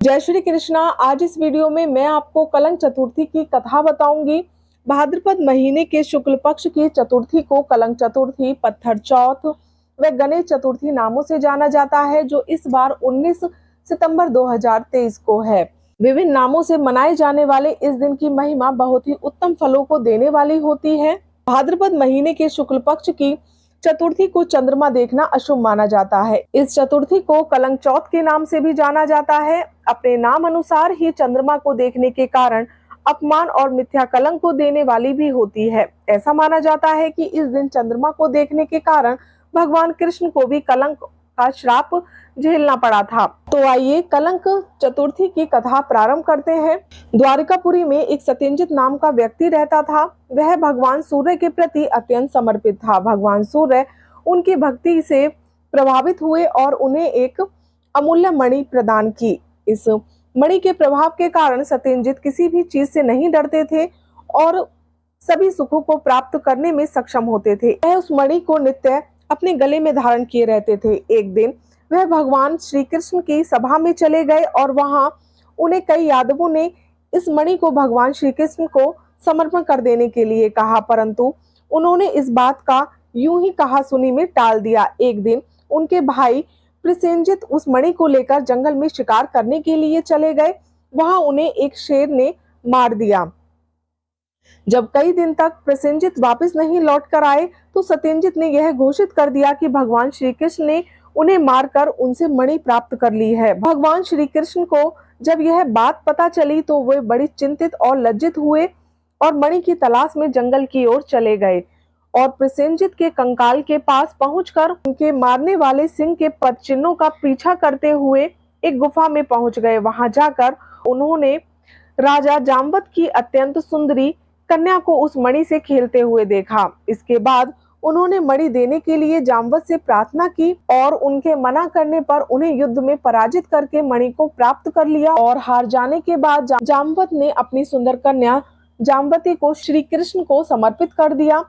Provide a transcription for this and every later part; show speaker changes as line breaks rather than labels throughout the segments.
जय श्री कृष्णा। आज इस वीडियो में मैं आपको कलंक चतुर्थी की कथा बताऊंगी। भाद्रपद महीने के शुक्ल पक्ष की चतुर्थी को कलंक चतुर्थी, पत्थर चौथ व गणेश चतुर्थी नामों से जाना जाता है, जो इस बार 19 सितंबर 2023 को है। विभिन्न नामों से मनाए जाने वाले इस दिन की महिमा बहुत ही उत्तम फलों को देने वाली होती है। भाद्रपद महीने के शुक्ल पक्ष की चतुर्थी को चंद्रमा देखना अशुभ माना जाता है। इस चतुर्थी को कलंक चौथ के नाम से भी जाना जाता है। अपने नाम अनुसार ही चंद्रमा को देखने के कारण अपमान और मिथ्या कलंक को देने वाली भी होती है। ऐसा माना जाता है कि इस दिन चंद्रमा को देखने के कारण भगवान कृष्ण को भी कलंक का श्राप झेलना पड़ा था। तो आइए कलंक चतुर्थी की कथा प्रारंभ करते हैं। द्वारिकापुरी में एक सत्यंजित नाम का व्यक्ति रहता था। वह भगवान सूर्य के प्रति अत्यंत समर्पित था। भगवान सूर्य उनकी भक्ति से प्रभावित हुए और उन्हें एक अमूल्य मणि प्रदान की। इस मणि के प्रभाव के कारण सत्यंजित किसी भी चीज से नहीं डरते थे और सभी सुखों को प्राप्त करने में सक्षम होते थे। वह उस मणि को नित्य अपने गले में धारण किए रहते थे। एक दिन वह भगवान श्री कृष्ण की सभा में चले गए और वहां उन्हें कई यादवों ने इस मणि को भगवान श्री कृष्ण को समर्पण कर देने के लिए कहा, परंतु उन्होंने इस बात का यूं ही कहा सुनी में टाल दिया। एक दिन उनके भाई प्रसेनजित उस मणि को लेकर जंगल में शिकार करने के लिए चले गए। वहां उन्हें एक शेर ने मार दिया। जब कई दिन तक प्रसेनजित वापस नहीं लौट कर आए तो सत्यंजित ने यह घोषित कर दिया कि भगवान श्री कृष्ण ने उन्हें मारकर उनसे मणि प्राप्त कर ली है। भगवान श्री कृष्ण को जब यह बात पता चली तो वे बड़ी चिंतित और लज्जित हुए और मणि की तलाश में जंगल की ओर चले गए और प्रसेनजित के कंकाल के पास पहुंचकर उनके मारने वाले सिंह के पद चिन्हों का पीछा करते हुए एक गुफा में पहुंच गए। वहां जाकर उन्होंने राजा जाम्बवत की अत्यंत सुंदरी कन्या को उस मणि से खेलते हुए देखा। इसके बाद उन्होंने मणि देने के लिए जाम्बवत से प्रार्थना की और उनके मना करने पर उन्हें युद्ध में पराजित करके मणि को प्राप्त कर लिया और हार जाने के बाद जाम्बवत ने अपनी सुंदर कन्या जाम्बवती को श्री कृष्ण को समर्पित कर दिया।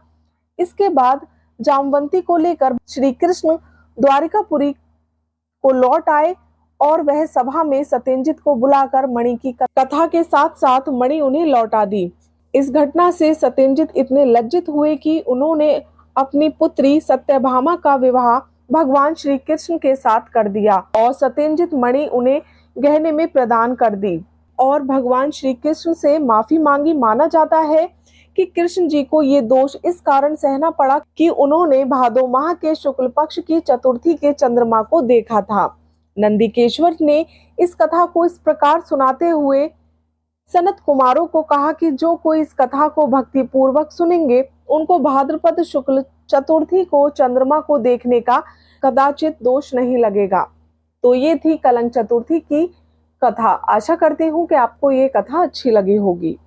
इसके बाद जाम्बवती को लेकर श्री कृष्ण द्वारिकापुरी को लौट आए और वह सभा में सत्यंजित को बुलाकर मणि की कथा के साथ साथ मणि उन्हें लौटा दी। इस घटना से सत्यंजित इतने लज्जित हुए कि उन्होंने अपनी पुत्री सत्यभामा का विवाह भगवान श्री कृष्ण के साथ कर दिया और सत्यंजित मणि उन्हें गहने में प्रदान कर दी और भगवान श्री कृष्ण से माफी मांगी। माना जाता है कि कृष्ण जी को ये दोष इस कारण सहना पड़ा कि उन्होंने भादो माह के शुक्ल पक्ष की चतुर्थी के चंद्रमा को देखा था। नंदिकेश्वर ने इस कथा को इस प्रकार सुनाते हुए सनत कुमारों को कहा कि जो कोई इस कथा को भक्ति पूर्वक सुनेंगे उनको भाद्रपद शुक्ल चतुर्थी को चंद्रमा को देखने का कदाचित दोष नहीं लगेगा। तो ये थी कलंक चतुर्थी की कथा। आशा करती हूँ कि आपको ये कथा अच्छी लगी होगी।